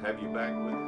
have you back with it.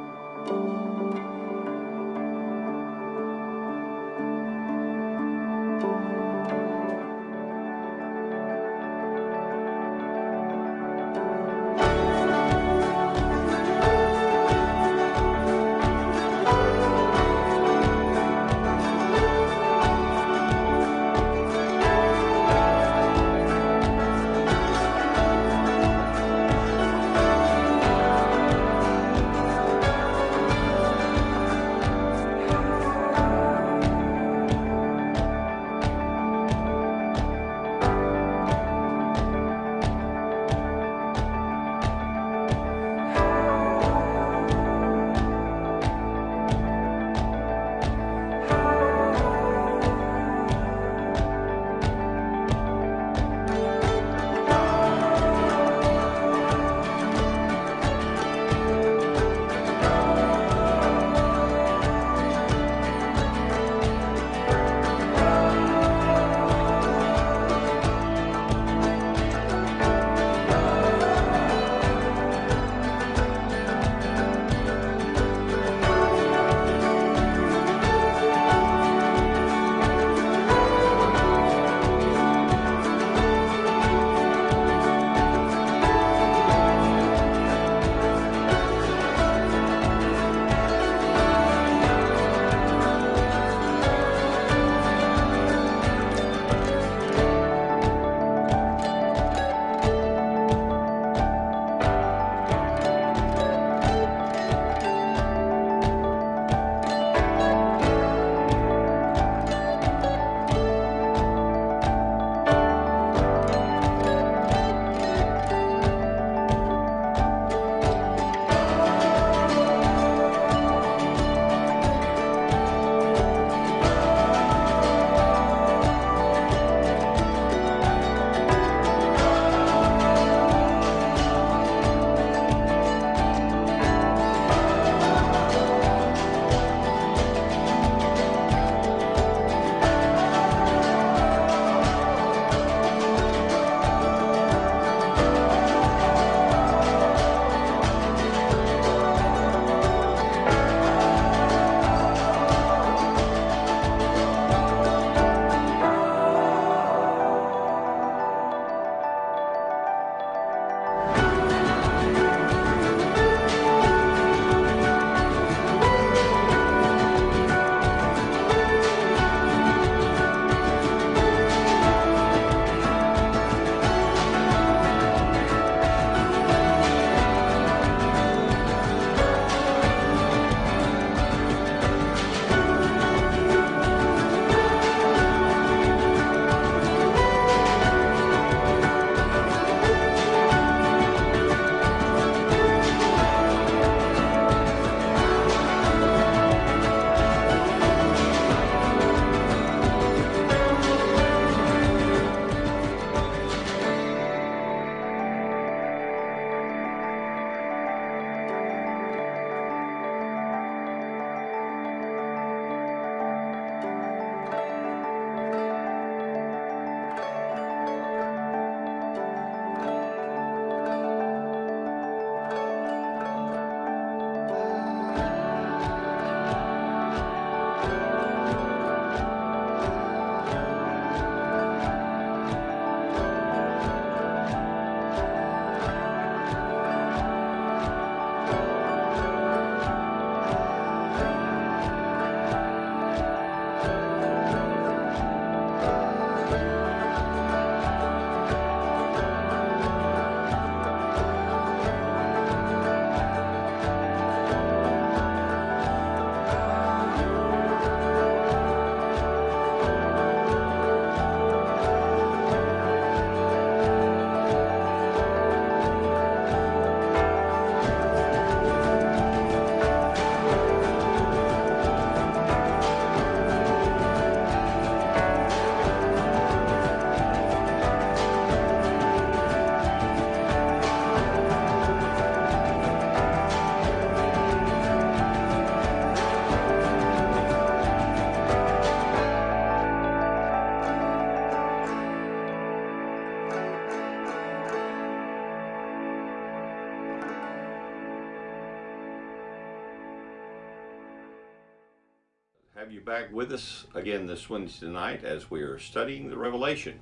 Have you back with us again this Wednesday night as we are studying the Revelation.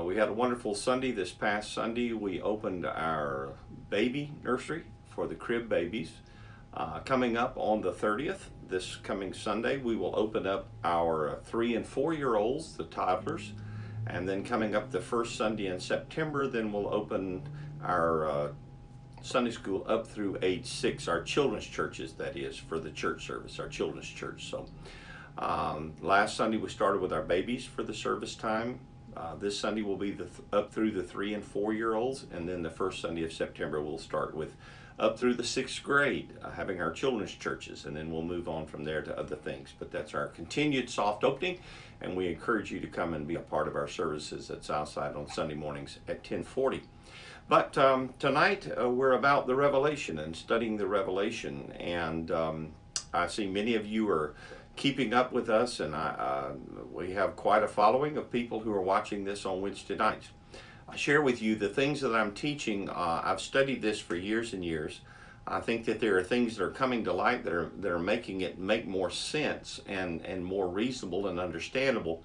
We had a wonderful Sunday this past Sunday. We opened our baby nursery for the crib babies. Coming up on the 30th, this coming Sunday, we will open up our 3 and 4 year olds, the toddlers. And then coming up the first Sunday in September, then we'll open our Sunday school up through age 6, our children's churches, that is, for the church service, our children's church. So last Sunday we started with our babies for the service time. This Sunday will be up through the 3 and 4 year olds, and then the first Sunday of September we'll start with up through the 6th grade, having our children's churches, and then we'll move on from there to other things. But that's our continued soft opening, and we encourage you to come and be a part of our services at Southside on Sunday mornings at 10:40. But tonight we're about the Revelation and studying the Revelation, and I see many of you are keeping up with us, and we have quite a following of people who are watching this on Wednesday nights. I share with you the things that I'm teaching. I've studied this for years and years. I think that there are things that are coming to light that are making it make more sense and more reasonable and understandable.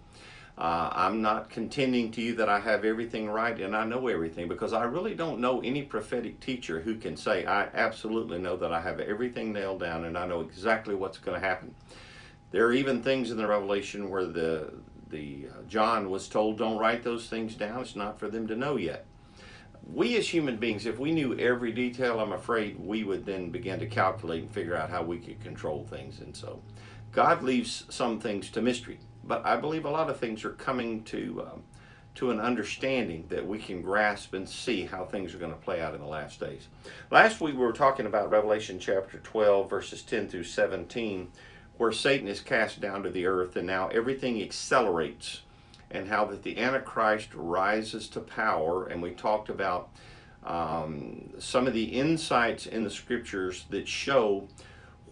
I'm not contending to you that I have everything right and I know everything, because I really don't know any prophetic teacher who can say, I absolutely know that I have everything nailed down and I know exactly what's going to happen. There are even things in the Revelation where the John was told, don't write those things down. It's not for them to know yet. We as human beings, if we knew every detail, I'm afraid we would then begin to calculate and figure out how we could control things. And so God leaves some things to mystery. But I believe a lot of things are coming to an understanding that we can grasp and see how things are going to play out in the last days. Last week we were talking about Revelation chapter 12, verses 10 through 17, where Satan is cast down to the earth, and now everything accelerates, and how that the Antichrist rises to power. And we talked about some of the insights in the scriptures that show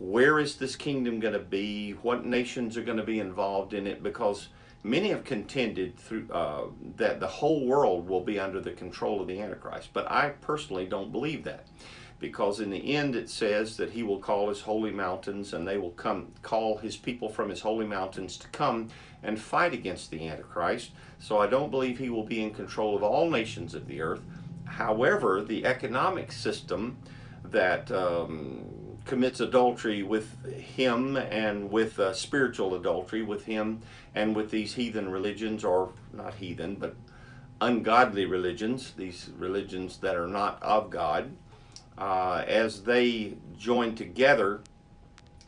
where is this kingdom going to be, what nations are going to be involved in it, because many have contended through that the whole world will be under the control of the Antichrist. But I personally don't believe that, because in the end it says that he will call his holy mountains, and they will call his people from his holy mountains to come and fight against the Antichrist. So I don't believe he will be in control of all nations of the earth. However, the economic system that commits adultery with him, and with spiritual adultery with him, and with these heathen religions, or not heathen, but ungodly religions, these religions that are not of God, as they join together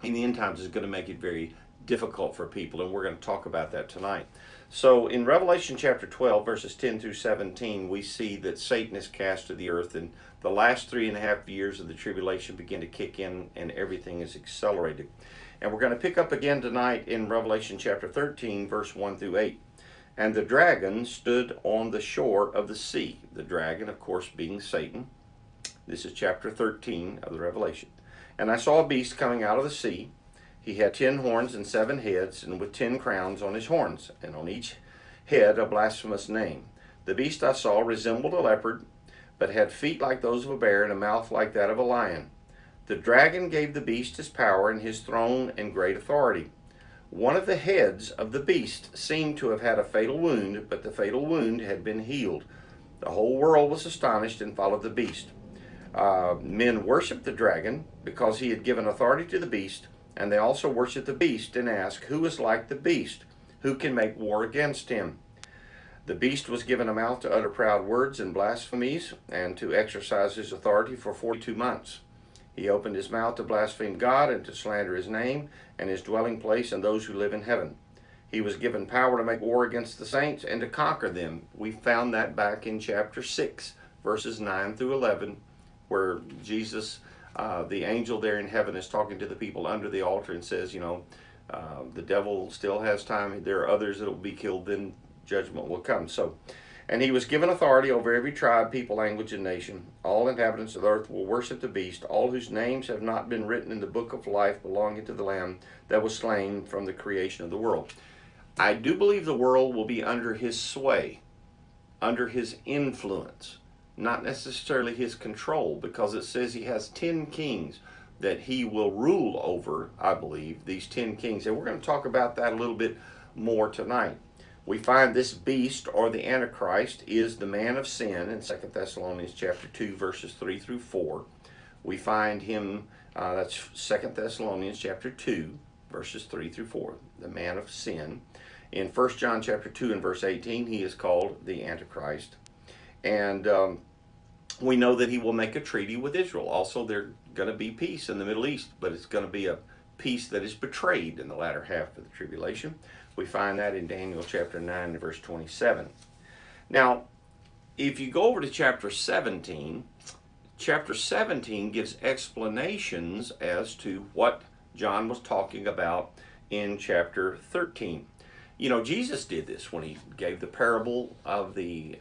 in the end times, is going to make it very difficult for people, and we're going to talk about that tonight. So in Revelation chapter 12, verses 10 through 17, we see that Satan is cast to the earth, and the last 3.5 years of the tribulation begin to kick in, and everything is accelerated. And we're going to pick up again tonight in Revelation chapter 13, verse 1 through 8. And the dragon stood on the shore of the sea. The dragon, of course, being Satan. This is chapter 13 of the Revelation. And I saw a beast coming out of the sea. He had 10 horns and 7 heads, and with 10 crowns on his horns, and on each head a blasphemous name. The beast I saw resembled a leopard, but had feet like those of a bear, and a mouth like that of a lion. The dragon gave the beast his power and his throne and great authority. One of the heads of the beast seemed to have had a fatal wound, but the fatal wound had been healed. The whole world was astonished and followed the beast. Men worshipped the dragon because he had given authority to the beast, and they also worshipped the beast and asked, who is like the beast? Who can make war against him? The beast was given a mouth to utter proud words and blasphemies, and to exercise his authority for 42 months. He opened his mouth to blaspheme God and to slander his name and his dwelling place and those who live in heaven. He was given power to make war against the saints and to conquer them. We found that back in chapter 6, verses 9 through 11, where Jesus, the angel there in heaven, is talking to the people under the altar and says, the devil still has time. There are others that will be killed, then judgment will come. And he was given authority over every tribe, people, language, and nation. All inhabitants of the earth will worship the beast, all whose names have not been written in the book of life belonging to the Lamb that was slain from the creation of the world. I do believe the world will be under his sway, under his influence, not necessarily his control, because it says he has 10 kings. that he will rule over, I believe, these 10 kings. And we're going to talk about that a little bit more tonight. We find this beast, or the Antichrist, is the man of sin in 2 Thessalonians chapter 2, verses 3 through 4. We find him, that's 2 Thessalonians chapter 2, verses 3 through 4, the man of sin. In 1 John chapter 2 and verse 18, he is called the Antichrist. And we know that he will make a treaty with Israel. Also, there's going to be peace in the Middle East, but it's going to be a peace that is betrayed in the latter half of the tribulation. We find that in Daniel chapter 9 and verse 27. Now, if you go over to chapter 17 gives explanations as to what John was talking about in chapter 13. You know, Jesus did this when he gave the parable of the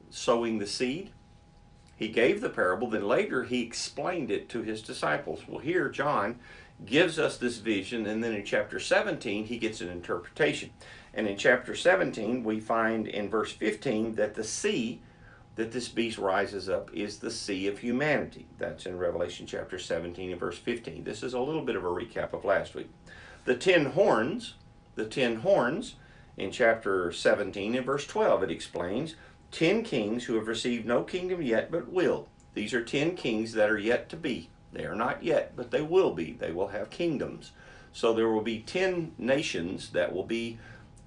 sowing the seed. He gave the parable, then later he explained it to his disciples. Well, here John gives us this vision, and then in chapter 17 he gets an interpretation. And in chapter 17 we find in verse 15 that the sea that this beast rises up is the sea of humanity. That's in Revelation chapter 17 and verse 15. This is a little bit of a recap of last week. The ten horns in chapter 17 and verse 12, it explains 10 kings who have received no kingdom yet but will. These are 10 kings that are yet to be. They are not yet, but they will be. They will have kingdoms. So there will be 10 nations that will be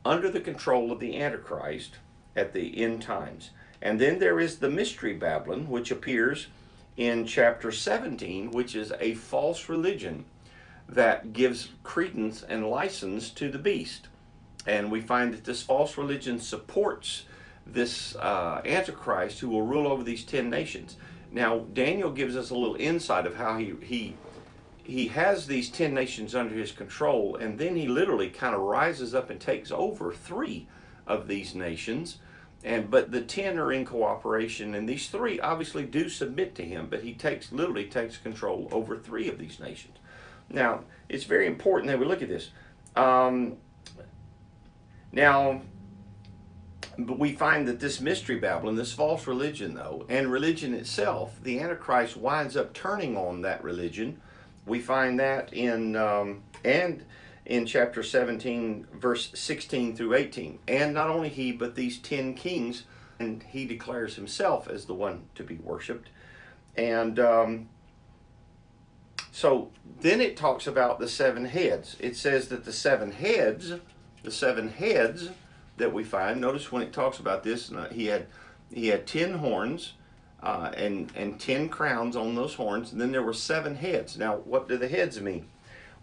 under the control of the Antichrist at the end times. And then there is the mystery Babylon, which appears in chapter 17, which is a false religion that gives credence and license to the beast. And we find that this false religion supports this Antichrist who will rule over these 10 nations. Now, Daniel gives us a little insight of how he has these 10 nations under his control, and then he literally kind of rises up and takes over 3 of these nations. But the 10 are in cooperation, and these 3 obviously do submit to him, but he literally takes control over 3 of these nations. Now, it's very important that we look at this. But we find that this mystery Babylon, this false religion though, and religion itself, the Antichrist winds up turning on that religion. We find that in chapter 17, verse 16 through 18. And not only he, but these 10 kings, and he declares himself as the one to be worshipped. And so then it talks about the 7 heads. It says that the 7 heads that we find, notice when it talks about this, he had 10 horns and 10 crowns on those horns, and then there were 7 heads. Now, what do the heads mean?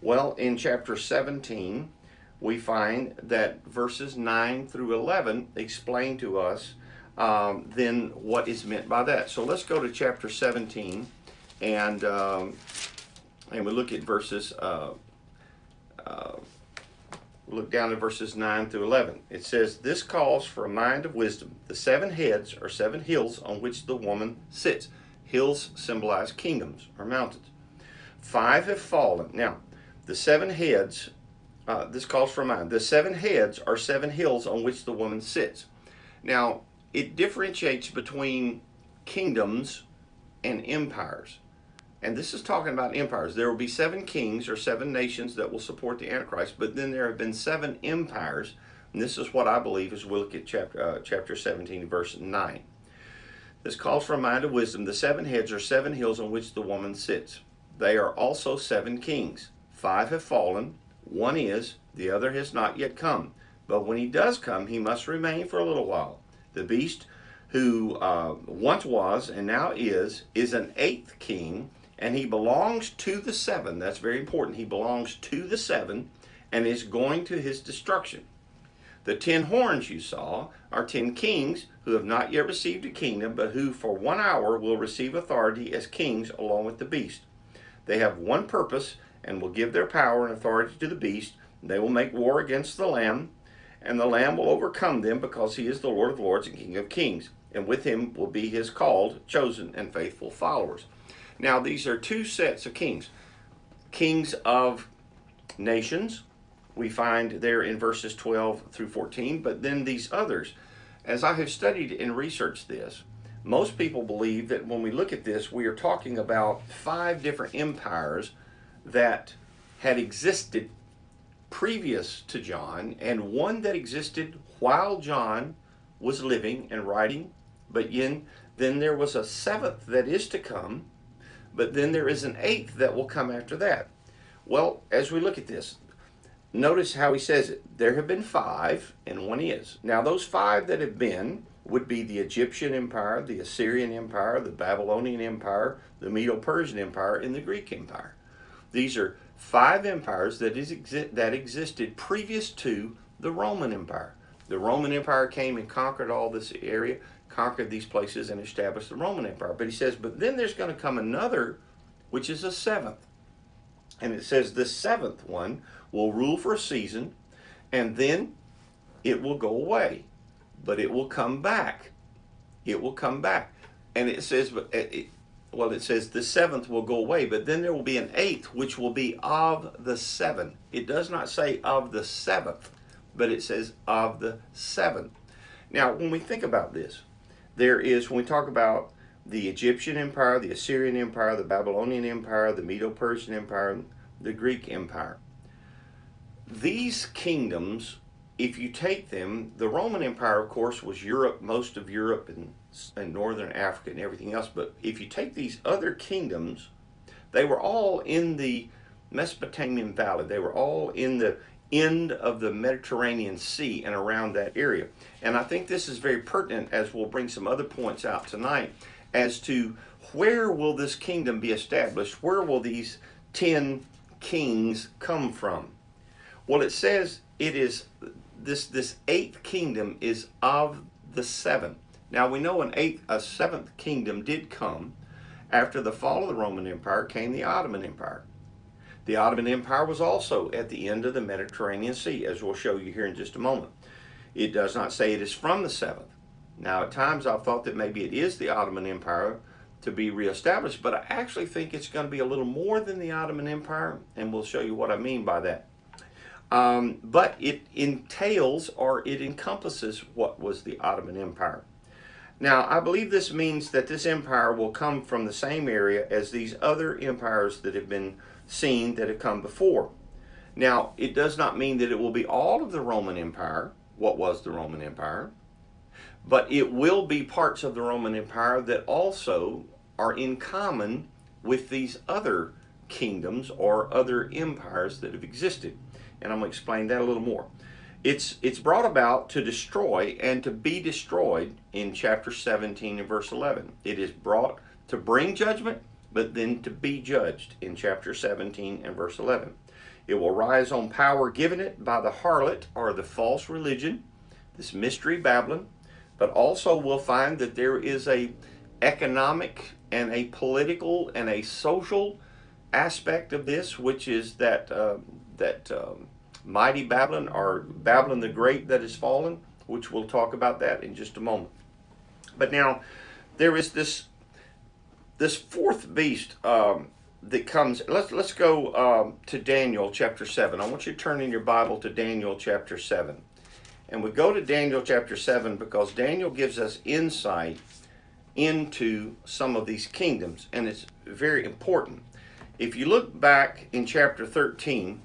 Well, in chapter 17, we find that verses 9 through 11 explain to us then what is meant by that. So let's go to chapter 17, and we look at verses. Look down to verses 9 through 11. It says, "This calls for a mind of wisdom. The 7 heads are 7 hills on which the woman sits." Hills symbolize kingdoms or mountains. 5 have fallen. Now, the 7 heads, this calls for a mind. The 7 heads are 7 hills on which the woman sits. Now, it differentiates between kingdoms and empires. And this is talking about empires. There will be 7 kings or 7 nations that will support the Antichrist, but then there have been 7 empires, and this is what I believe as we look at chapter 17, verse 9. This calls for a mind of wisdom. The 7 heads are 7 hills on which the woman sits. They are also 7 kings. 5 have fallen, 1 is, the other has not yet come. But when he does come, he must remain for a little while. The beast who once was and now is an 8th king, and he belongs to the 7. That's very important. He belongs to the 7 and is going to his destruction. The 10 horns you saw are 10 kings who have not yet received a kingdom, but who for 1 hour will receive authority as kings along with the beast. They have one purpose and will give their power and authority to the beast. They will make war against the Lamb, and the Lamb will overcome them, because he is the Lord of lords and King of kings. And with him will be his called, chosen, and faithful followers. Now, these are 2 sets of kings. Kings of nations, we find there in verses 12 through 14, but then these others. As I have studied and researched this, Most people believe that when we look at this, we are talking about 5 different empires that had existed previous to John, and one that existed while John was living and writing, but then there was a 7th that is to come, but then there is an 8th that will come after that. Well, as we look at this, notice how he says it. There have been 5, and one is. Now, those 5 that have been would be the Egyptian Empire, the Assyrian Empire, the Babylonian Empire, the Medo-Persian Empire, and the Greek Empire. These are 5 empires that existed previous to the Roman Empire. The Roman Empire came and conquered all this area, conquered these places, and established the Roman Empire. But he says, but then there's going to come another, which is a 7th. And it says the 7th one will rule for a season, and then it will go away. But it will come back. It will come back. And it says, it says the 7th will go away, but then there will be an 8th, which will be of the 7. It does not say of the 7th, but it says of the 7. Now, when we think about this, when we talk about the Egyptian Empire, the Assyrian Empire, the Babylonian Empire, the Medo-Persian Empire, the Greek Empire, these kingdoms, if you take them, the Roman Empire, of course, was Europe, most of Europe and northern Africa and everything else. But if you take these other kingdoms, they were all in the Mesopotamian Valley. They were all in the end of the Mediterranean Sea and around that area. And I think this is very pertinent, as we'll bring some other points out tonight, as to where will this kingdom be established? Where will these 10 kings come from? Well, it says it is this 8th kingdom is of the 7. Now we know a 7th kingdom did come. After the fall of the Roman Empire came the Ottoman Empire. The Ottoman Empire was also at the end of the Mediterranean Sea, as we'll show you here in just a moment. It does not say it is from the 7th. Now at times I've thought that maybe it is the Ottoman Empire to be reestablished, but I actually think it's going to be a little more than the Ottoman Empire, and we'll show you what I mean by that. But it entails, or it encompasses, what was the Ottoman Empire. Now, I believe this means that this empire will come from the same area as these other empires that have been seen that have come before. Now, it does not mean that it will be all of the Roman Empire, what was the Roman Empire, but it will be parts of the Roman Empire that also are in common with these other kingdoms or other empires that have existed. And I'm going to explain that a little more. It's brought about to destroy and to be destroyed in chapter 17 and verse 11. It is brought to bring judgment, but then to be judged in chapter 17 and verse 11. It will rise on power given it by the harlot, or the false religion, this mystery Babylon, but also we'll find that there is a economic and a political and a social aspect of this, which is that mighty Babylon, or Babylon the Great, that is fallen, which we'll talk about that in just a moment. But now there is this 4th beast that comes. Let's go to Daniel chapter 7. I want you to turn in your Bible to Daniel chapter 7. And we go to Daniel chapter 7 because Daniel gives us insight into some of these kingdoms, and it's very important. If you look back in chapter 13,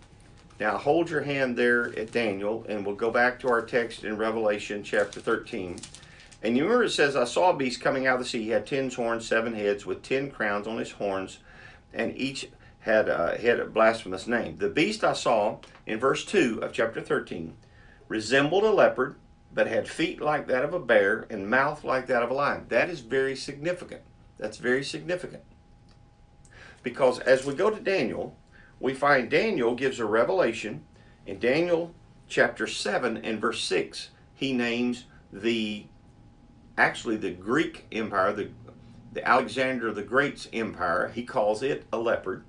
now hold your hand there at Daniel, and we'll go back to our text in Revelation chapter 13. And you remember it says, I saw a beast coming out of the sea. He had 10 horns, 7 heads, with 10 crowns on his horns, and each had a blasphemous name. The beast I saw in verse 2 of chapter 13 resembled a leopard, but had feet like that of a bear and mouth like that of a lion. That is very significant. That's very significant. Because as we go to Daniel, we find Daniel gives a revelation. In Daniel chapter 7 and verse 6, he names the Greek Empire, the Alexander the Great's empire. He calls it a leopard.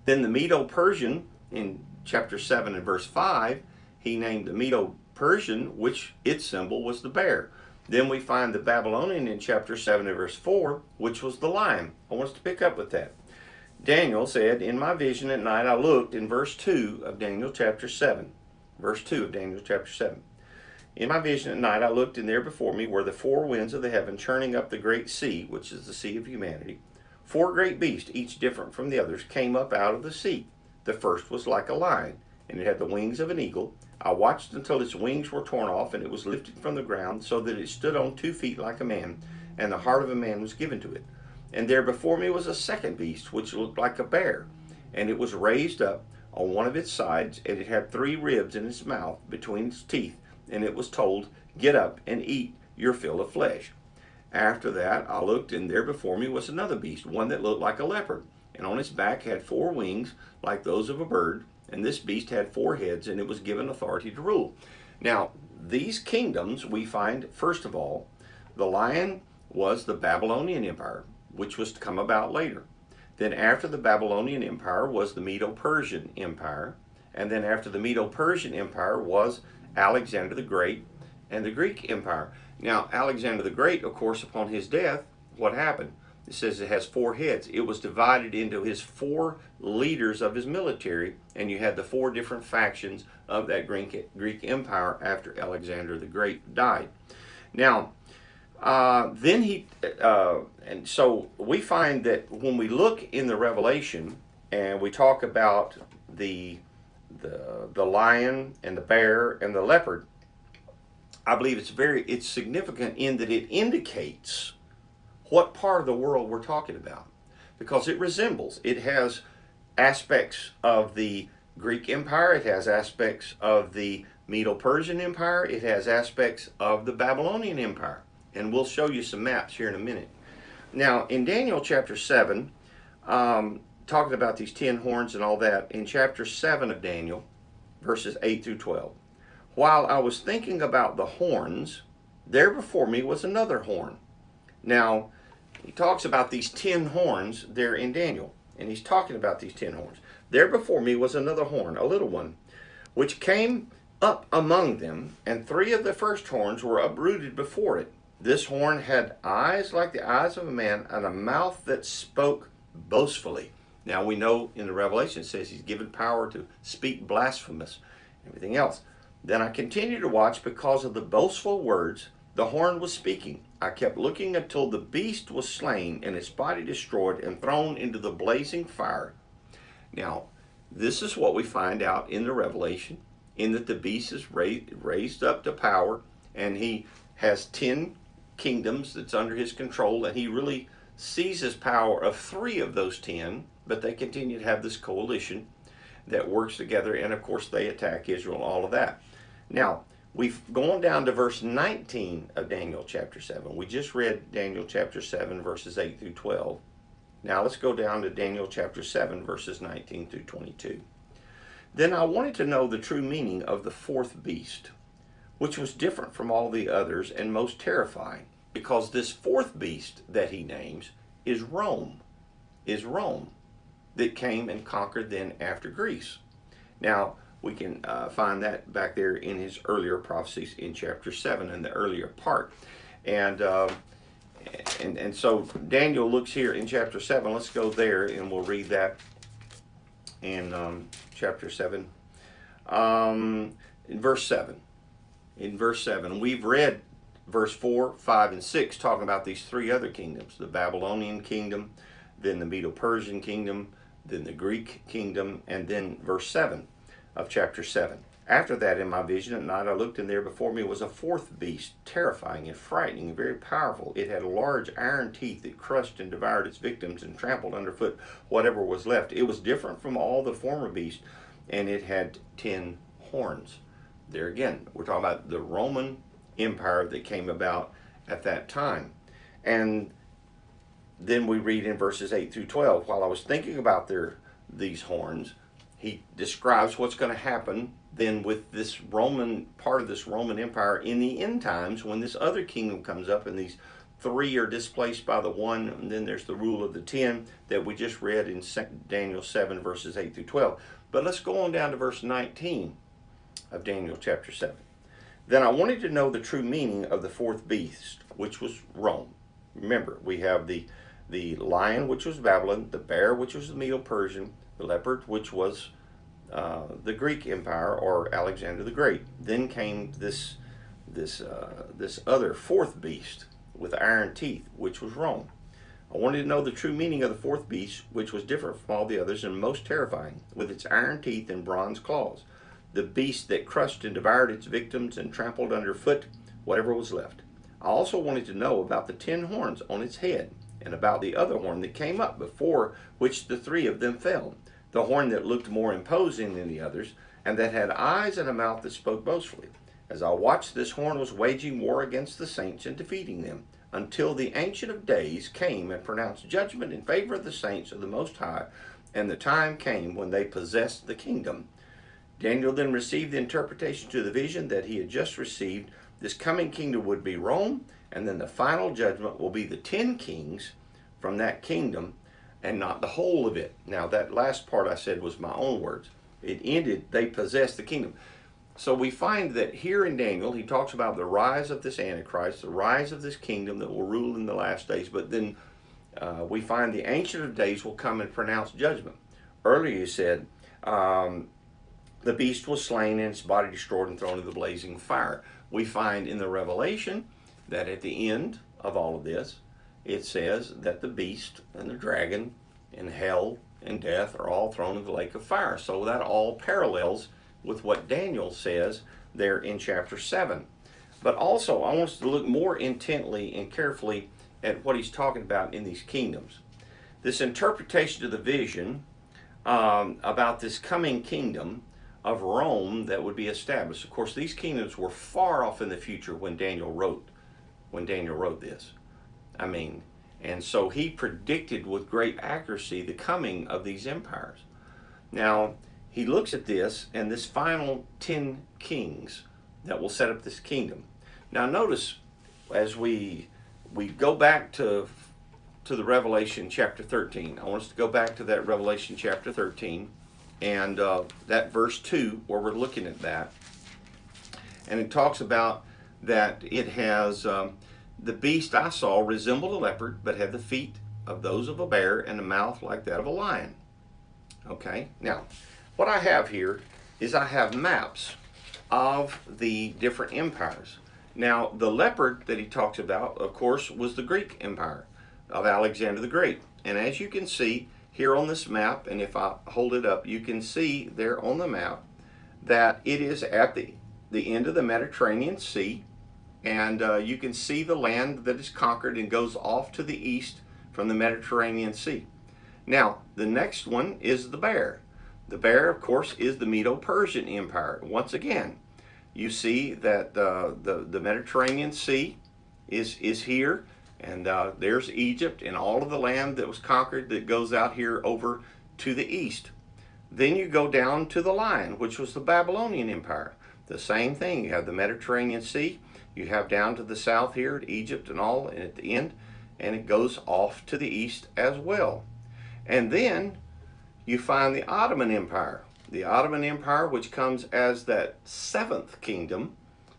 Then the Medo-Persian, in chapter 7 and verse 5, he named the Medo-Persian, which its symbol was the bear. Then we find the Babylonian in chapter 7 and verse 4, which was the lion. I want us to pick up with that. Daniel said, in my vision at night I looked, in verse 2 of Daniel chapter 7. Verse 2 of Daniel chapter 7. In my vision at night I looked, and there before me were the four winds of the heaven, churning up the great sea, which is the sea of humanity. Four great beasts, each different from the others, came up out of the sea. The first was like a lion, and it had the wings of an eagle. I watched until its wings were torn off, and it was lifted from the ground, so that it stood on 2 feet like a man, and the heart of a man was given to it. And there before me was a second beast, which looked like a bear, and it was raised up on one of its sides, and it had 3 ribs in its mouth between its teeth, and it was told, Get up and eat your fill of flesh. After that I looked, and there before me was another beast, one that looked like a leopard, and on its back had 4 wings like those of a bird, and this beast had 4 heads, and it was given authority to rule. Now, these kingdoms we find, first of all, the lion was the Babylonian Empire, which was to come about later. Then after the Babylonian Empire was the Medo-Persian Empire, and then after the Medo-Persian Empire was Alexander the Great and the Greek Empire. Now, Alexander the Great, of course, upon his death, what happened? It says it has 4 heads. It was divided into his 4 leaders of his military, and you had the 4 different factions of that Greek Empire after Alexander the Great died. Now, and so we find that when we look in the Revelation and we talk about the lion and the bear and the leopard, I believe it's significant in that it indicates what part of the world we're talking about, because it has aspects of the Greek Empire, it has aspects of the Medo-Persian Empire, it has aspects of the Babylonian Empire. And we'll show you some maps here in a minute. Now, in Daniel chapter 7, talking about these 10 horns and all that, in chapter 7 of Daniel, verses 8 through 12, while I was thinking about the horns, there before me was another horn. Now, he talks about these 10 horns there in Daniel, and he's talking about these 10 horns. There before me was another horn, a little one, which came up among them, and 3 of the first horns were uprooted before it. This horn had eyes like the eyes of a man, and a mouth that spoke boastfully. Now we know in the Revelation it says he's given power to speak blasphemous, everything else. Then I continued to watch because of the boastful words the horn was speaking. I kept looking until the beast was slain and its body destroyed and thrown into the blazing fire. Now, this is what we find out in the Revelation, in that the beast is raised up to power, and he has 10 kingdoms that's under his control, and he really seizes power of 3 of those 10, but they continue to have this coalition that works together, and of course they attack Israel, all of that. Now, we've gone down to verse 19 of Daniel chapter 7. We just read Daniel chapter 7, verses 8 through 12. Now let's go down to Daniel chapter 7, verses 19 through 22. Then I wanted to know the true meaning of the 4th beast, which was different from all the others and most terrifying, because this 4th beast that he names is Rome, that came and conquered then after Greece. Now, we can find that back there in his earlier prophecies in chapter 7, in the earlier part. And so Daniel looks here in chapter 7. Let's go there and we'll read that in chapter 7. In verse 7. In verse 7, we've read verse 4, 5, and 6 talking about these 3 other kingdoms, the Babylonian kingdom, then the Medo-Persian kingdom, then the Greek kingdom, and then verse 7 of chapter 7. After that, in my vision at night, I looked, and there before me was a 4th beast, terrifying and frightening and very powerful. It had large iron teeth that crushed and devoured its victims and trampled underfoot whatever was left. It was different from all the former beasts, and it had 10 horns. There again, we're talking about the Roman Empire that came about at that time. And then we read in verses 8 through 12, while I was thinking about these horns, he describes what's going to happen then with this Roman part of this Roman Empire in the end times, when this other kingdom comes up and these 3 are displaced by the 1, and then there's the rule of the 10 that we just read in Daniel 7 verses 8 through 12. But let's go on down to verse 19 of Daniel chapter 7. Then I wanted to know the true meaning of the 4th beast, which was Rome. Remember, we have the lion, which was Babylon, the bear, which was the Medo-Persian, the leopard, which was the Greek Empire, or Alexander the Great. Then came this this other fourth beast with iron teeth, which was Rome. I wanted to know the true meaning of the fourth beast, which was different from all the others and most terrifying, with its iron teeth and bronze claws. The beast that crushed and devoured its victims and trampled underfoot whatever was left. I also wanted to know about the 10 horns on its head, and about the other horn that came up, before which the 3 of them fell. The horn that looked more imposing than the others, and that had eyes and a mouth that spoke boastfully. As I watched, this horn was waging war against the saints and defeating them, until the Ancient of Days came and pronounced judgment in favor of the saints of the Most High, and the time came when they possessed the kingdom. Daniel then received the interpretation to the vision that he had just received. This coming kingdom would be Rome, and then the final judgment will be the 10 kings from that kingdom, and not the whole of it. Now, that last part I said was my own words. It ended, they possessed the kingdom. So we find that here in Daniel, he talks about the rise of this Antichrist, the rise of this kingdom that will rule in the last days. But then we find the Ancient of Days will come and pronounce judgment. Earlier he said, the beast was slain and its body destroyed and thrown into the blazing fire. We find in the Revelation that at the end of all of this, it says that the beast and the dragon and hell and death are all thrown into the lake of fire. So that all parallels with what Daniel says there in chapter 7. But also, I want us to look more intently and carefully at what he's talking about in these kingdoms. This interpretation of the vision about this coming kingdom of Rome that would be established. Of course, these kingdoms were far off in the future when Daniel wrote this. I mean, and so he predicted with great accuracy the coming of these empires. Now, he looks at this and this final 10 kings that will set up this kingdom. Now, notice as we go back to the Revelation chapter 13. I want us to go back to that Revelation chapter 13 and that verse 2 where we're looking at that. And it talks about that it has, the beast I saw resembled a leopard, but had the feet of those of a bear and a mouth like that of a lion. Okay, now what I have here is I have maps of the different empires. Now, the leopard that he talks about, of course, was the Greek Empire of Alexander the Great. And as you can see here on this map, and if I hold it up, you can see there on the map that it is at the end of the Mediterranean Sea. And you can see the land that is conquered and goes off to the east from the Mediterranean Sea. Now, the next one is the bear. The bear, of course, is the Medo-Persian Empire. Once again, you see that the Mediterranean Sea is here, and there's Egypt and all of the land that was conquered that goes out here over to the east. Then you go down to the lion, which was the Babylonian Empire. The same thing. You have the Mediterranean Sea. You have down to the south here at Egypt and all, and at the end, and it goes off to the east as well. And then you find the Ottoman Empire. The Ottoman Empire, which comes as that seventh kingdom.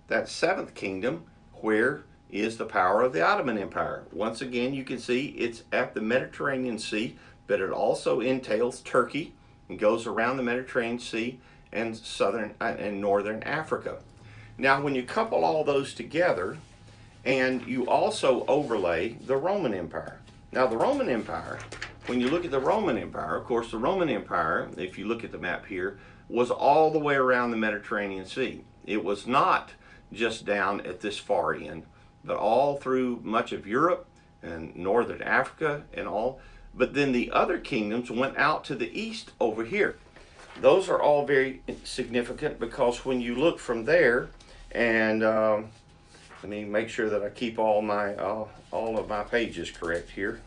That seventh kingdom, where is the power of the Ottoman Empire? Once again, you can see it's at the Mediterranean Sea, but it also entails Turkey and goes around the Mediterranean Sea and southern and northern Africa. Now, when you couple all those together, and you also overlay the Roman Empire. Now, the Roman Empire, when you look at the Roman Empire, of course, the Roman Empire, if you look at the map here, was all the way around the Mediterranean Sea. It was not just down at this far end, but all through much of Europe and northern Africa and all. But then the other kingdoms went out to the east over here. Those are all very significant because when you look from there, and let me make sure that I keep all of my pages correct here.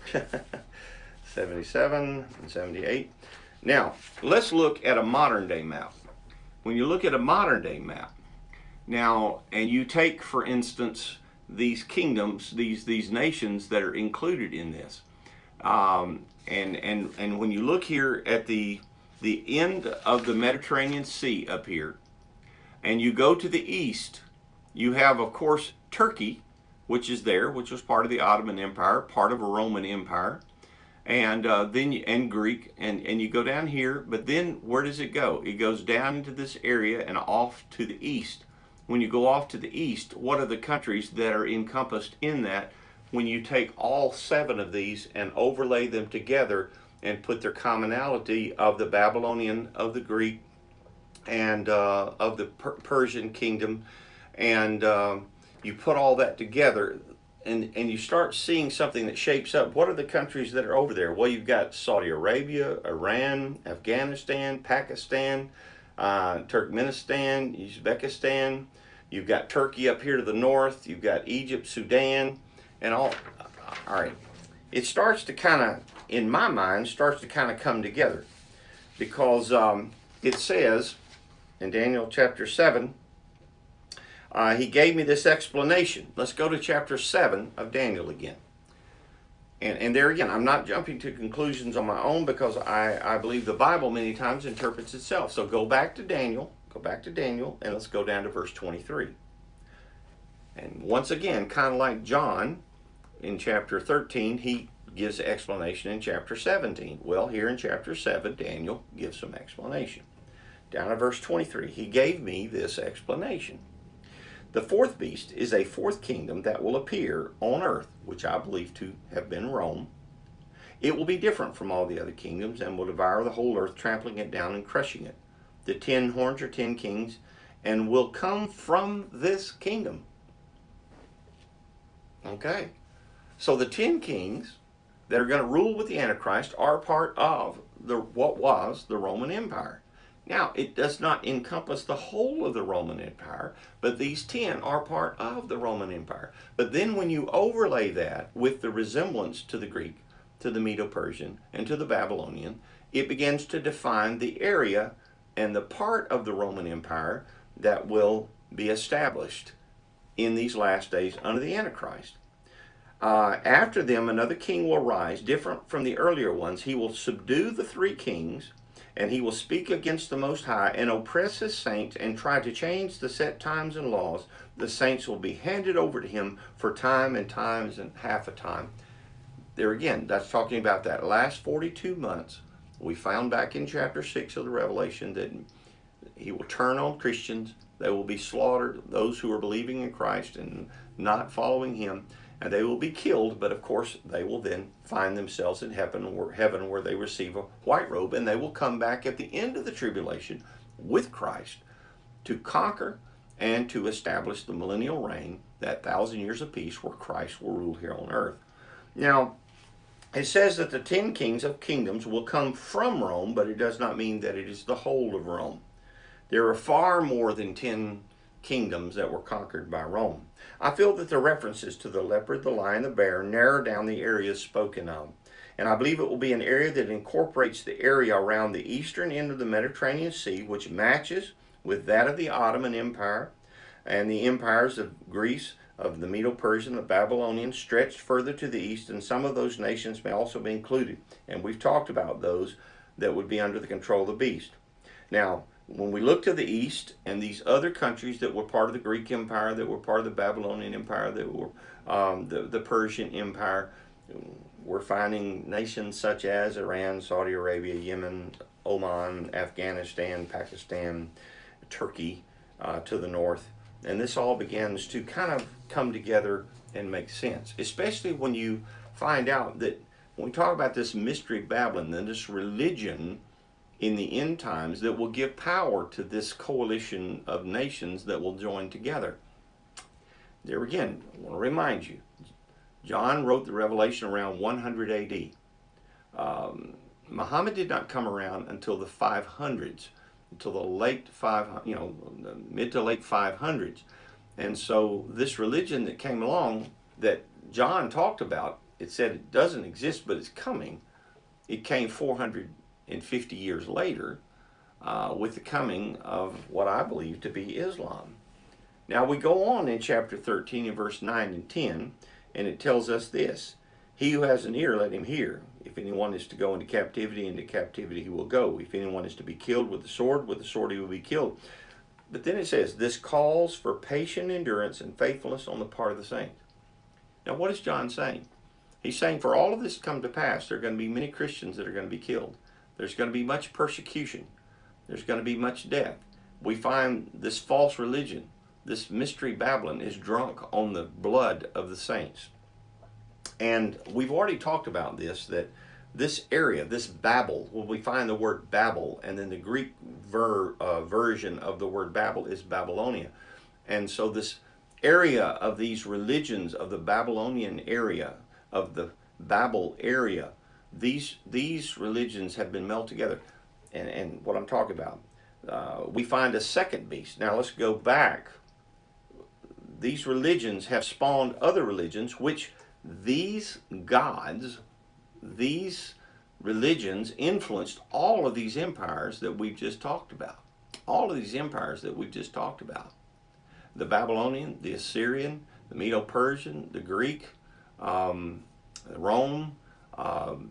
77 and 78. Now, let's look at a modern day map. When you look at a modern day map, now, and you take, for instance, these kingdoms, these nations that are included in this, and when you look here at the end of the Mediterranean Sea up here, and you go to the east, you have, of course, Turkey, which is there, which was part of the Ottoman Empire, part of a Roman Empire, and then Greek, and you go down here. But then where does it go? It goes down into this area and off to the east, when you go off to the east, what are the countries that are encompassed in that when you take all 7 of these and overlay them together and put their commonality of the Babylonian, of the Greek, and of the Persian kingdom, and you put all that together, and you start seeing something that shapes up. What are the countries that are over there? Well, you've got Saudi Arabia, Iran, Afghanistan, Pakistan, Turkmenistan, Uzbekistan. You've got Turkey up here to the north. You've got Egypt, Sudan, and all. All right. It starts to kind of, in my mind, starts to kind of come together, because it says in Daniel chapter 7, he gave me this explanation. Let's go to chapter 7 of Daniel again. And there again, I'm not jumping to conclusions on my own, because I believe the Bible many times interprets itself. So go back to Daniel, and let's go down to verse 23. And once again, kind of like John in chapter 13, he gives the explanation in chapter 17. Well, here in chapter 7, Daniel gives some explanation. Down at verse 23, he gave me this explanation. The 4th beast is a 4th kingdom that will appear on earth, which I believe to have been Rome. It will be different from all the other kingdoms and will devour the whole earth, trampling it down and crushing it. The 10 horns are 10 kings and will come from this kingdom. Okay. So the 10 kings that are going to rule with the Antichrist are part of what was the Roman Empire. Now, it does not encompass the whole of the Roman Empire, but these 10 are part of the Roman Empire. But then when you overlay that with the resemblance to the Greek, to the Medo-Persian, and to the Babylonian, it begins to define the area and the part of the Roman Empire that will be established in these last days under the Antichrist. After them, another king will rise, different from the earlier ones. He will subdue the 3 kings, and he will speak against the Most High and oppress his saints and try to change the set times and laws. The saints will be handed over to him for time and times and half a time. There again, that's talking about that last 42 months. We found back in chapter 6 of the Revelation that he will turn on Christians. They will be slaughtered, those who are believing in Christ and not following him. And they will be killed, but of course they will then find themselves in heaven where they receive a white robe, and they will come back at the end of the tribulation with Christ to conquer and to establish the millennial reign, that 1,000 years of peace where Christ will rule here on earth. Now, it says that the 10 kings of kingdoms will come from Rome, but it does not mean that it is the whole of Rome. There are far more than 10 kingdoms that were conquered by Rome. I feel that the references to the leopard, the lion, the bear narrow down the areas spoken of. And I believe it will be an area that incorporates the area around the eastern end of the Mediterranean Sea, which matches with that of the Ottoman Empire and the empires of Greece, of the Medo-Persian, the Babylonian, stretched further to the east, and some of those nations may also be included. And we've talked about those that would be under the control of the beast. Now, when we look to the east and these other countries that were part of the Greek Empire, that were part of the Babylonian Empire, that were the Persian Empire, we're finding nations such as Iran, Saudi Arabia, Yemen, Oman, Afghanistan, Pakistan, Turkey to the north. And this all begins to kind of come together and make sense, especially when you find out that when we talk about this mystery Babylon and this religion in the end times that will give power to this coalition of nations that will join together. There again, I want to remind you, John wrote the Revelation around 100 AD. Muhammad did not come around until the 500s, until the late the mid to late 500s. And so this religion that came along that John talked about, it said it doesn't exist, but it's coming. It came 450 years later with the coming of what I believe to be Islam. Now we go on in chapter 13 in verse 9 and 10, and it tells us this: he who has an ear, let him hear. If anyone is to go into captivity he will go. If anyone is to be killed with the sword he will be killed. But then it says, this calls for patient endurance and faithfulness on the part of the saints. Now what is John saying? He's saying for all of this to come to pass, there are going to be many Christians that are going to be killed. There's going to be much persecution. There's going to be much death. We find this false religion this mystery Babylon is drunk on the blood of the saints. And we've already talked about this, that this area, this Babel, when we find the word Babel, and then the Greek version of the word Babel is Babylonia. And so this area of these religions of the Babylonian area, of the Babel area, these religions have been melded together. And what I'm talking about, we find a second beast. Now let's go back. These religions have spawned other religions, which these gods, these religions influenced all of these empires that we've just talked about. All of these empires that we've just talked about. The Babylonian, the Assyrian, the Medo-Persian, the Greek, Rome, and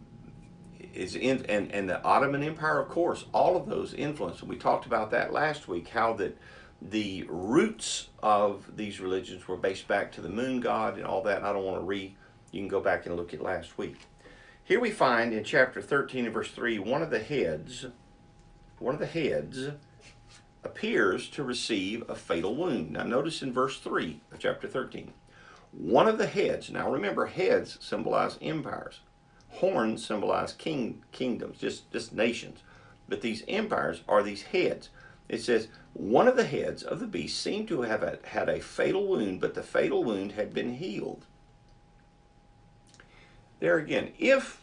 the Ottoman Empire, of course. All of those influenced. We talked about that last week, how that the roots of these religions were based back to the moon god and all that. I don't want to you can go back and look at last week. Here we find in chapter 13 and verse 3, one of the heads appears to receive a fatal wound. Now notice in verse 3 of chapter 13, one of the heads, now remember, heads symbolize empires. Horns symbolize kingdoms, just nations. But these empires are these heads. It says, one of the heads of the beast seemed to have had a fatal wound, but the fatal wound had been healed. There again, if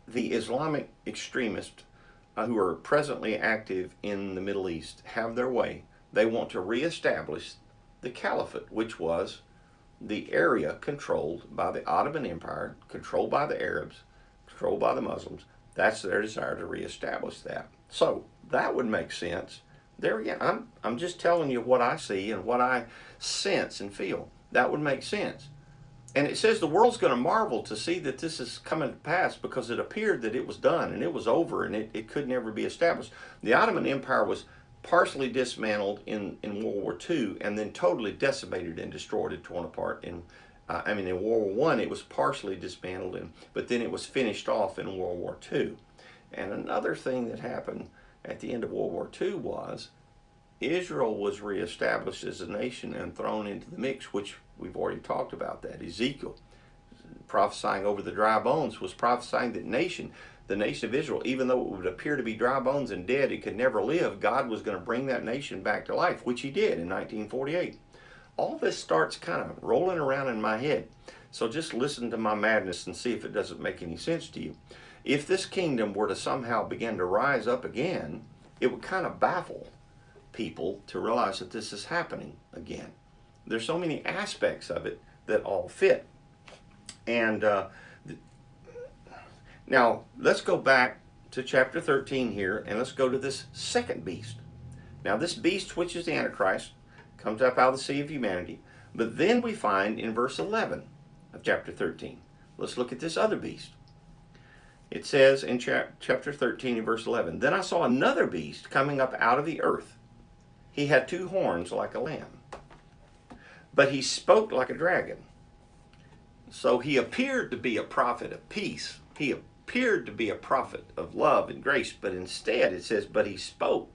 the Islamic extremists who are presently active in the Middle East have their way, they want to reestablish the caliphate, which was the area controlled by the Ottoman Empire, controlled by the Arabs, controlled by the Muslims. That's their desire to reestablish that. So that would make sense. There again, I'm just telling you what I see and what I sense and feel. That would make sense. And it says the world's going to marvel to see that this is coming to pass, because it appeared that it was done and it was over and it could never be established. The Ottoman Empire was partially dismantled in World War II and then totally decimated and destroyed and torn apart. In World War I it was partially dismantled, but then it was finished off in World War II. And another thing that happened at the end of World War II was Israel was reestablished as a nation and thrown into the mix, which we've already talked about that. Ezekiel, prophesying over the dry bones, was prophesying that the nation of Israel, even though it would appear to be dry bones and dead, it could never live, God was going to bring that nation back to life, which he did in 1948. All this starts kind of rolling around in my head. So just listen to my madness and see if it doesn't make any sense to you. If this kingdom were to somehow begin to rise up again, it would kind of baffle people to realize that this is happening again. There's so many aspects of it that all fit. And now let's go back to chapter 13 here, and let's go to this second beast. Now this beast, which is the Antichrist, comes up out of the sea of humanity. But then we find in verse 11 of chapter 13, let's look at this other beast. It says in chapter 13 and verse 11, then I saw another beast coming up out of the earth. He had two horns like a lamb, but he spoke like a dragon. So he appeared to be a prophet of peace. He appeared to be a prophet of love and grace, but instead it says, but he spoke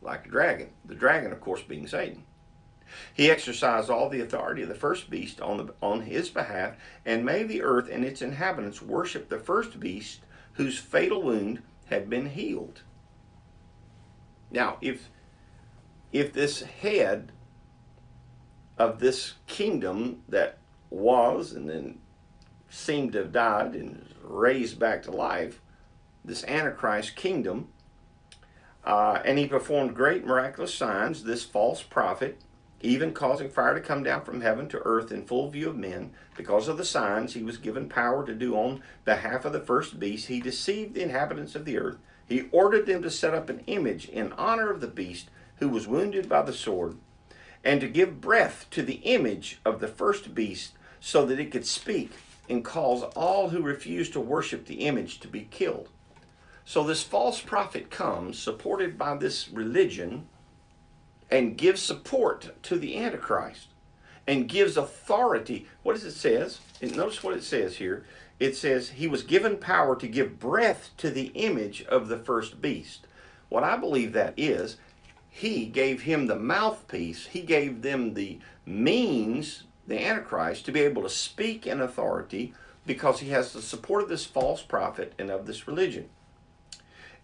like a dragon. The dragon, of course, being Satan. He exercised all the authority of the first beast on his behalf, and made the earth and its inhabitants worship the first beast whose fatal wound had been healed. Now, if this head of this kingdom that was and then seemed to have died and raised back to life, this Antichrist kingdom, and he performed great miraculous signs, this false prophet, even causing fire to come down from heaven to earth in full view of men. Because of the signs he was given power to do on behalf of the first beast, he deceived the inhabitants of the earth. He ordered them to set up an image in honor of the beast who was wounded by the sword, and to give breath to the image of the first beast, so that it could speak and cause all who refused to worship the image to be killed. So this false prophet comes, supported by this religion, and gives support to the Antichrist, and gives authority. What does it says? And notice what it says here. It says he was given power to give breath to the image of the first beast. What I believe that is, he gave him the mouthpiece. He gave them the means, the Antichrist, to be able to speak in authority because he has the support of this false prophet and of this religion.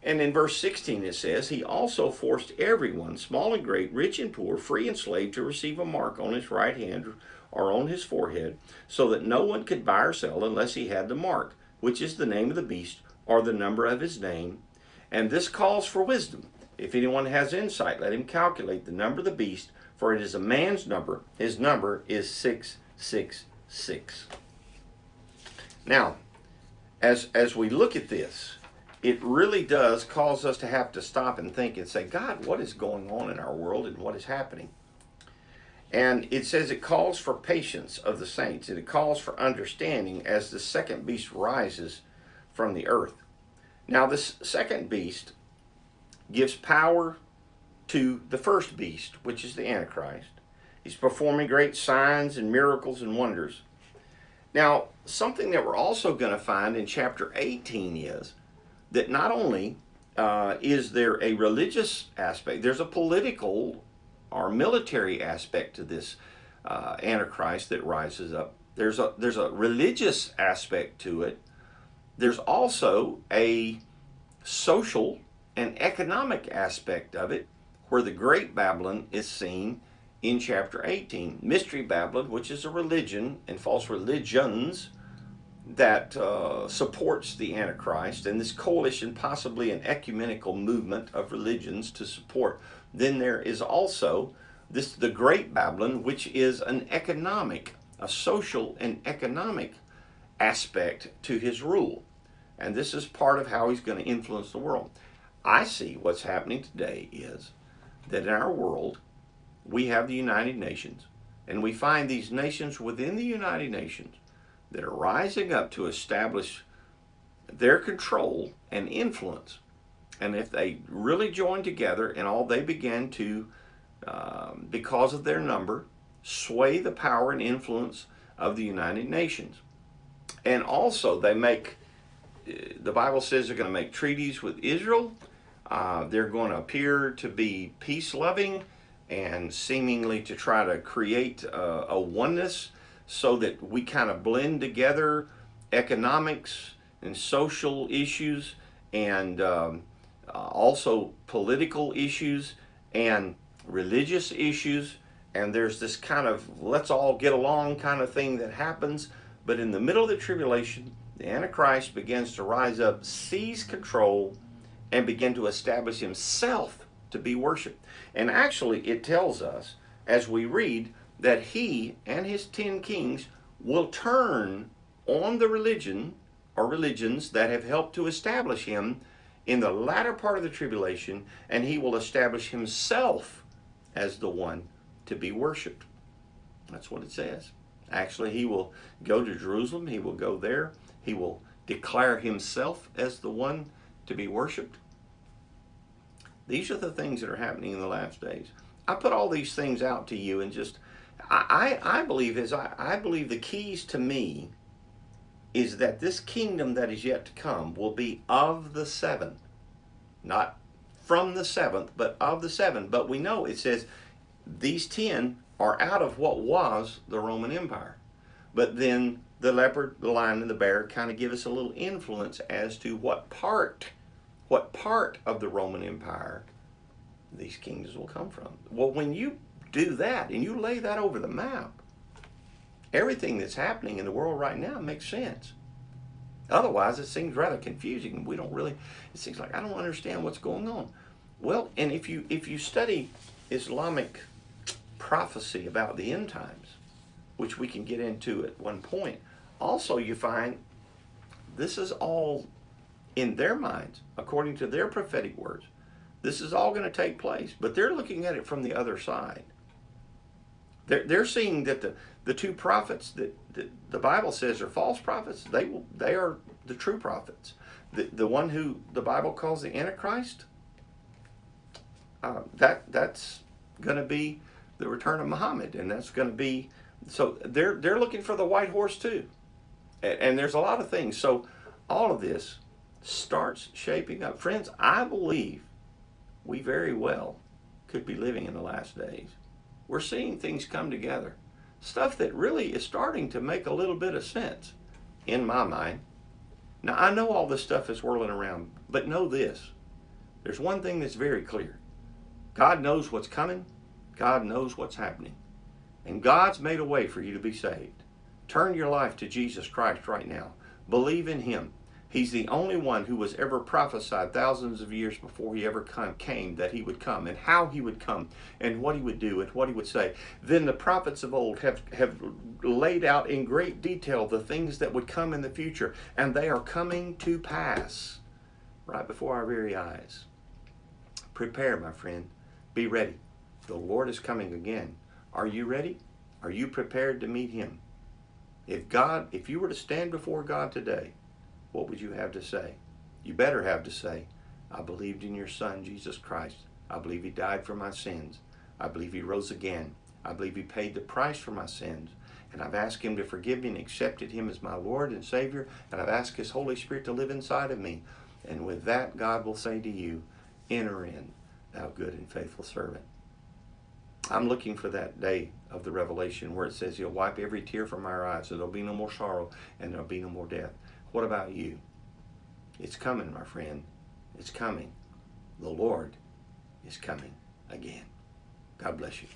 And in verse 16 it says, he also forced everyone, small and great, rich and poor, free and slave, to receive a mark on his right hand or on his forehead, so that no one could buy or sell unless he had the mark, which is the name of the beast or the number of his name. And this calls for wisdom. If anyone has insight, let him calculate the number of the beast, for it is a man's number. His number is 666. Now, as we look at this, it really does cause us to have to stop and think and say, God, what is going on in our world and what is happening? And it says it calls for patience of the saints, and it calls for understanding as the second beast rises from the earth. Now, this second beast gives power to the first beast, which is the Antichrist. He's performing great signs and miracles and wonders. Now, something that we're also going to find in chapter 18 is that not only is there a religious aspect, there's a political or military aspect to this Antichrist that rises up. There's a religious aspect to it. There's also a social and economic aspect of it, where the Great Babylon is seen in chapter 18. Mystery Babylon, which is a religion and false religions that supports the Antichrist, and this coalition, possibly an ecumenical movement of religions to support. Then there is also the Great Babylon, which is an economic, a social and economic aspect to his rule. And this is part of how he's going to influence the world. I see what's happening today is that in our world, we have the United Nations, and we find these nations within the United Nations that are rising up to establish their control and influence. And if they really join together and all, they begin to, because of their number, sway the power and influence of the United Nations. And also they make, the Bible says they're going to make treaties with Israel. They're going to appear to be peace-loving and seemingly to try to create a oneness so that we kind of blend together economics and social issues and also political issues and religious issues. And there's this kind of let's all get along kind of thing that happens. But in the middle of the tribulation, the Antichrist begins to rise up, seize control, and begin to establish himself to be worshipped. And actually it tells us, as we read, that he and his 10 kings will turn on the religion or religions that have helped to establish him in the latter part of the tribulation, and he will establish himself as the one to be worshipped. That's what it says. Actually, he will go to Jerusalem, he will go there, he will declare himself as the one to be worshipped. These are the things that are happening in the last days. I put all these things out to you, and just I believe the keys to me is that this kingdom that is yet to come will be of the seven, not from the seventh, but of the seven. But we know it says these 10 are out of what was the Roman Empire. But then the leopard, the lion, and the bear kind of give us a little influence as to what part of the Roman Empire these kingdoms will come from. Well, when you do that and you lay that over the map, everything that's happening in the world right now makes sense. Otherwise, it seems rather confusing. We don't really, it seems like I don't understand what's going on. Well, and if you study Islamic prophecy about the end times, which we can get into at one point, also you find this is all in their minds, according to their prophetic words. This is all going to take place, but they're looking at it from the other side. They're seeing that the two prophets that the Bible says are false prophets, they are the true prophets. The one who the Bible calls the Antichrist, that's going to be the return of Muhammad, and that's going to be, so they're looking for the white horse too. And there's a lot of things. So all of this starts shaping up. Friends, I believe we very well could be living in the last days. We're seeing things come together. Stuff that really is starting to make a little bit of sense in my mind. Now, I know all this stuff is whirling around, but know this. There's one thing that's very clear. God knows what's coming. God knows what's happening. And God's made a way for you to be saved. Turn your life to Jesus Christ right now. Believe in Him. He's the only one who was ever prophesied thousands of years before He ever came that He would come, and how He would come, and what He would do, and what He would say. Then the prophets of old have laid out in great detail the things that would come in the future, and they are coming to pass right before our very eyes. Prepare, my friend. Be ready. The Lord is coming again. Are you ready? Are you prepared to meet Him? If you were to stand before God today, what would you have to say? You better have to say, I believed in your Son, Jesus Christ. I believe He died for my sins. I believe He rose again. I believe He paid the price for my sins. And I've asked Him to forgive me and accepted Him as my Lord and Savior. And I've asked His Holy Spirit to live inside of me. And with that, God will say to you, enter in, thou good and faithful servant. I'm looking for that day of the revelation where it says He'll wipe every tear from our eyes. So there'll be no more sorrow and there'll be no more death. What about you? It's coming, my friend. It's coming. The Lord is coming again. God bless you.